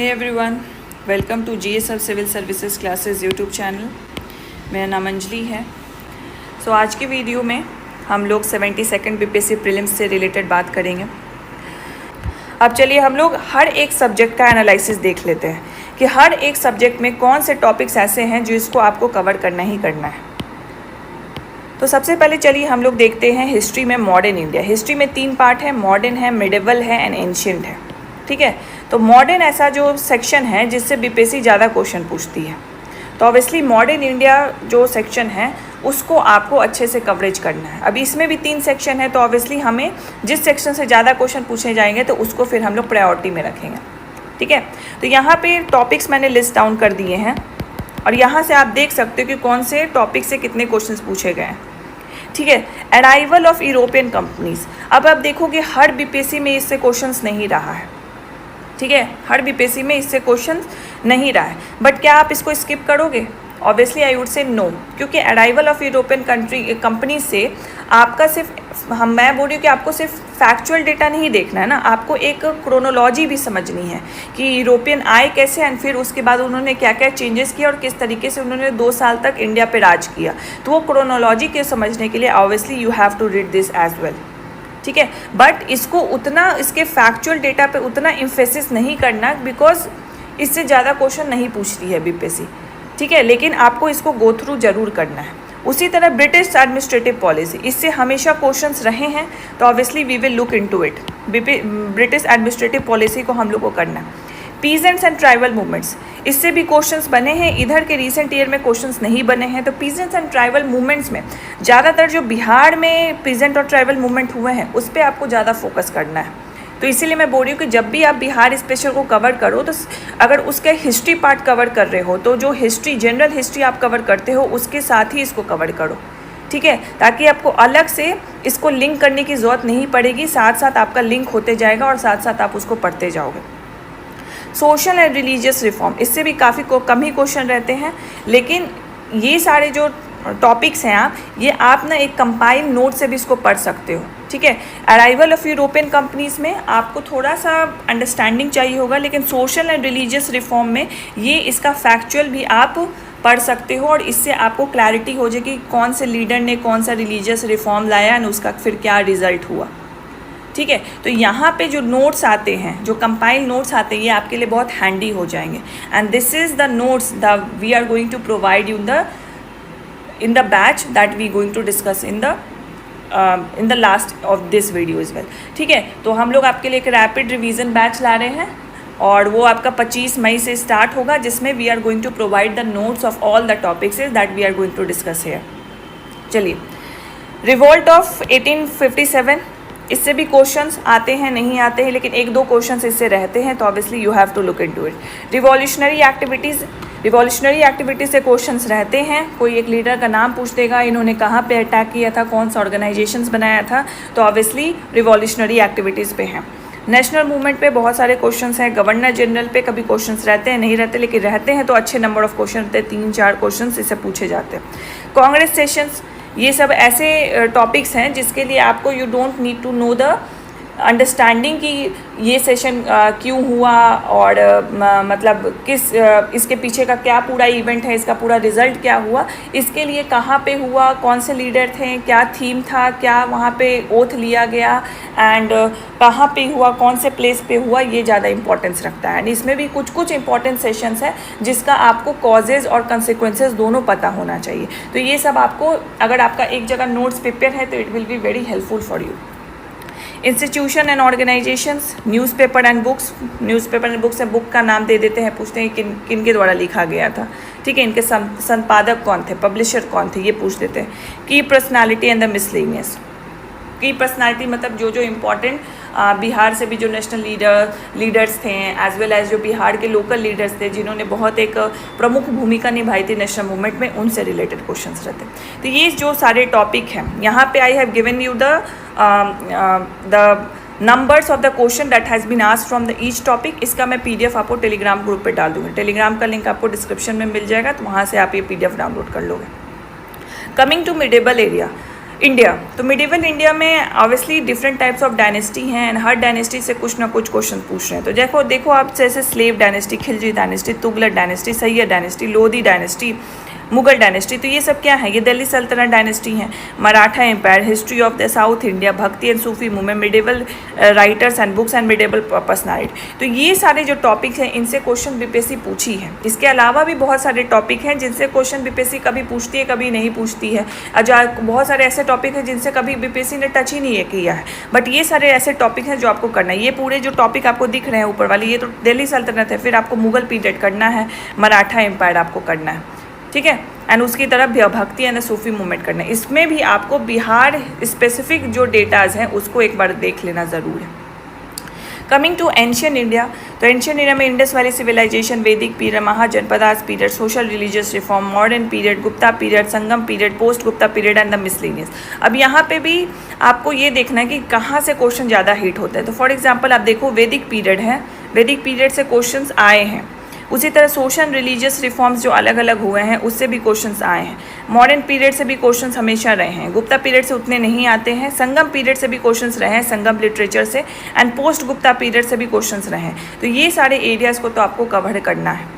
Hey everyone, welcome to GSF civil services classes YouTube channel. मेरा नाम अंजलि है। आज की वीडियो में हम लोग 72nd बीपीएससी प्रीलिम्स से रिलेटेड बात करेंगे। अब चलिए हम लोग हर एक सब्जेक्ट का एनालिसिस देख लेते हैं कि हर एक सब्जेक्ट में कौन से टॉपिक्स ऐसे हैं जो इसको आपको कवर करना ही करना है। तो सबसे पहले चलिए हम लोग देखते हैं हिस्ट्री में मॉडर्न इंडिया। हिस्ट्री में 3 पार्ट है, मॉडर्न है, मिडिवल है एंड एंशिएंट है। ठीक है, तो मॉडर्न ऐसा जो सेक्शन है जिससे बीपीएससी ज़्यादा क्वेश्चन पूछती है। तो ऑब्वियसली मॉडर्न इंडिया जो सेक्शन है उसको आपको अच्छे से कवरेज करना है। अभी इसमें भी 3 सेक्शन है, तो ऑब्वियसली हमें जिस सेक्शन से ज़्यादा क्वेश्चन पूछे जाएंगे तो उसको फिर हम लोग प्रायोरिटी में रखेंगे। ठीक है, तो यहाँ पे टॉपिक्स मैंने लिस्ट डाउन कर दिए हैं और यहाँ से आप देख सकते हो कि कौन से टॉपिक से कितने क्वेश्चन पूछे गए हैं। ठीक है, अराइवल ऑफ यूरोपियन कंपनीज। अब आप देखोगे हर बीपीएससी में इससे क्वेश्चंस नहीं रहा है। ठीक है, हर बीपीएससी में इससे क्वेश्चन नहीं रहा है, बट क्या आप इसको स्किप करोगे? Obviously I would say no, क्योंकि अराइवल ऑफ यूरोपियन कंपनी से आपका सिर्फ मैं बोल रही हूँ कि आपको सिर्फ फैक्चुअल डेटा नहीं देखना है ना, आपको एक क्रोनोलॉजी भी समझनी है कि यूरोपियन आए कैसे एंड फिर उसके बाद उन्होंने क्या क्या चेंजेस किया और किस तरीके से उन्होंने 2 साल तक इंडिया पे राज किया। तो वो क्रोनोलॉजी के समझने के लिए obviously you have to read this as well. ठीक है, बट इसको उतना इसके फैक्चुअल डेटा पे उतना एम्फेसिस नहीं करना, बिकॉज इससे ज़्यादा क्वेश्चन नहीं पूछती है बीपीएससी। ठीक है, लेकिन आपको इसको गो थ्रू जरूर करना है। उसी तरह ब्रिटिश एडमिनिस्ट्रेटिव पॉलिसी, इससे हमेशा क्वेश्चंस रहे हैं, तो obviously we will look into it. British administrative policy को हम लोग को करना है। पीजेंट्स एंड ट्राइबल मूवमेंट्स, इससे भी क्वेश्चंस बने हैं। इधर के रिसेंट ईयर में क्वेश्चंस नहीं बने हैं। तो पीजेंट्स एंड ट्राइबल मूवमेंट्स में ज़्यादातर जो बिहार में पीजेंट और ट्राइबल मूवमेंट हुए हैं उस पर आपको ज़्यादा फोकस करना है। तो इसीलिए मैं बोल रही हूँ कि जब भी आप बिहार स्पेशल को कवर करो तो अगर उसके हिस्ट्री पार्ट कवर कर रहे हो तो जो हिस्ट्री जनरल हिस्ट्री आप कवर करते हो उसके साथ ही इसको कवर करो। ठीक है, ताकि आपको अलग से इसको लिंक करने की ज़रूरत नहीं पड़ेगी, साथ साथ आपका लिंक होते जाएगा और साथ साथ आप उसको पढ़ते जाओगे। सोशल एंड रिलीजियस रिफॉर्म, इससे भी काफ़ी कम ही क्वेश्चन रहते हैं, लेकिन ये सारे जो टॉपिक्स हैं ये आप ना एक कंपाइल नोट से भी इसको पढ़ सकते हो। ठीक है, अराइवल ऑफ यूरोपियन कंपनीज में आपको थोड़ा सा अंडरस्टैंडिंग चाहिए होगा, लेकिन सोशल एंड रिलीजियस रिफॉर्म में ये इसका फैक्चुअल भी आप पढ़ सकते हो और इससे आपको क्लैरिटी हो जाएगी कौन से लीडर ने कौन सा रिलीजियस रिफॉर्म लाया और उसका फिर क्या रिजल्ट हुआ। ठीक है, तो यहाँ पे जो नोट्स आते हैं, जो कंपाइल नोट्स आते हैं, ये आपके लिए बहुत हैंडी हो जाएंगे। And this is the notes the we are going to provide you in the batch that we going to discuss in the last of this video as well। ठीक है, तो हम लोग आपके लिए एक रैपिड रिवीजन बैच ला रहे हैं और वो आपका 25 मई से स्टार्ट होगा, जिसमें we are going to provide the notes of all the topics that we are going to discuss here. चलिए, रिवोल्ट ऑफ 1857, इससे भी क्वेश्चंस आते हैं नहीं आते हैं, लेकिन 1-2 क्वेश्चंस इससे रहते हैं, तो obviously you have to look into it. Revolutionary activities से क्वेश्चंस रहते हैं। कोई एक लीडर का नाम पूछ देगा, इन्होंने कहाँ पे अटैक किया था, कौन सा ऑर्गेनाइजेशंस बनाया था, तो ऑब्वियसली रिवॉल्यूशनरी एक्टिविटीज़ पे हैं। नेशनल मूवमेंट पे बहुत सारे क्वेश्चंस हैं। गवर्नर जनरल पे कभी क्वेश्चंस रहते हैं नहीं रहते, लेकिन रहते हैं तो अच्छे नंबर ऑफ क्वेश्चन रहते हैं, 3-4 क्वेश्चंस इससे पूछे जाते हैं। कांग्रेस सेशंस, ये सब ऐसे टॉपिक्स हैं जिसके लिए आपको you don't need to know the understanding कि ये सेशन क्यों हुआ और मतलब किस इसके पीछे का क्या पूरा इवेंट है, इसका पूरा रिजल्ट क्या हुआ, इसके लिए कहाँ पे हुआ, कौन से लीडर थे, क्या थीम था, क्या वहाँ पे ओथ लिया गया एंड कहाँ पे हुआ, कौन से प्लेस पे हुआ, ये ज़्यादा इंपॉर्टेंस रखता है। एंड इसमें भी कुछ इंपॉर्टेंट सेशंस है जिसका आपको कॉजेज़ और कंसिक्वेंसेस दोनों पता होना चाहिए। तो ये सब आपको, अगर आपका एक जगह नोट्स प्रिपेयर है तो it will be very helpful for you. Institution and organisations, newspaper and books है, बुक का नाम दे देते हैं, पूछते हैं किन के द्वारा लिखा गया था। ठीक है, इनके संपादक कौन थे, पब्लिशर कौन थे, ये पूछ देते हैं। की पर्सनालिटी एंड द मिसलेनियस, की पर्सनालिटी मतलब जो इम्पॉर्टेंट बिहार से भी जो नेशनल लीडर्स थे, एज वेल एज जो बिहार के लोकल लीडर्स थे जिन्होंने बहुत एक प्रमुख भूमिका निभाई थी नेशनल मूवमेंट में, उनसे रिलेटेड क्वेश्चंस रहते हैं। तो ये जो सारे टॉपिक हैं यहाँ पे I have given you the numbers of the question that has been asked from the each topic. इसका मैं PDF आपको टेलीग्राम ग्रुप पे डाल दूँगी। टेलीग्राम का लिंक आपको डिस्क्रिप्शन में मिल जाएगा, तो वहाँ से आप ये PDF डाउनलोड कर लोगे। Coming to medieval area, India, तो मिडिवल इंडिया में obviously different types of dynasty हैं एंड हर डायनेस्टी से कुछ ना कुछ क्वेश्चन पूछ रहे हैं। तो देखो आप जैसे slave dynasty, Khilji dynasty, Tughlaq dynasty, Syed dynasty, Lodhi dynasty, Mughal dynasty, तो ये सब क्या है? ये दिल्ली सल्तनत डायनेस्टी है। Maratha empire, history of the south India, Bhakti and Sufi movement, medieval writers and books and medieval personality, तो ये सारे जो टॉपिक्स हैं इनसे क्वेश्चन बीपीएससी पूछी है। इसके अलावा भी बहुत सारे टॉपिक हैं जिनसे क्वेश्चन बीपीएससी कभी पूछती है कभी नहीं पूछती है। बहुत सारे ऐसे टॉपिक हैं जिनसे कभी बीपीएससी ने टच ही नहीं किया है, बट ये सारे ऐसे टॉपिक हैं जो आपको करना है। ये पूरे जो टॉपिक आपको दिख रहे हैं ऊपर वाले, ये तो दिल्ली सल्तनत है, फिर आपको मुगल पीरियड करना है, मराठा एम्पायर आपको करना है, ठीक है, एंड उसकी तरफ भक्ति एंड सूफी मूवमेंट करना है। इसमें भी आपको बिहार स्पेसिफिक जो डेटाज हैं उसको एक बार देख लेना ज़रूर है। कमिंग टू एंशियन इंडिया, तो एंशियन इंडिया में इंडस वैली सिविलाइजेशन, वैदिक period, mahajanapadas period, social religious reform, modern period, Gupta period, Sangam period, post Gupta period and the miscellaneous. अब यहाँ पे भी आपको ये देखना है कि कहाँ से क्वेश्चन ज़्यादा हिट होता है। तो फॉर एग्जाम्पल आप देखो वैदिक पीरियड है, वैदिक पीरियड से क्वेश्चंस आए हैं। उसी तरह सोशल रिलीजियस रिफॉर्म्स जो अलग अलग हुए हैं उससे भी क्वेश्चंस आए हैं। मॉडर्न पीरियड से भी क्वेश्चंस हमेशा रहे हैं। गुप्ता पीरियड से उतने नहीं आते हैं। संगम पीरियड से भी क्वेश्चंस रहे हैं, संगम लिटरेचर से, एंड पोस्ट गुप्ता पीरियड से भी क्वेश्चंस रहे हैं। तो ये सारे एरियाज़ को तो आपको कवर करना है।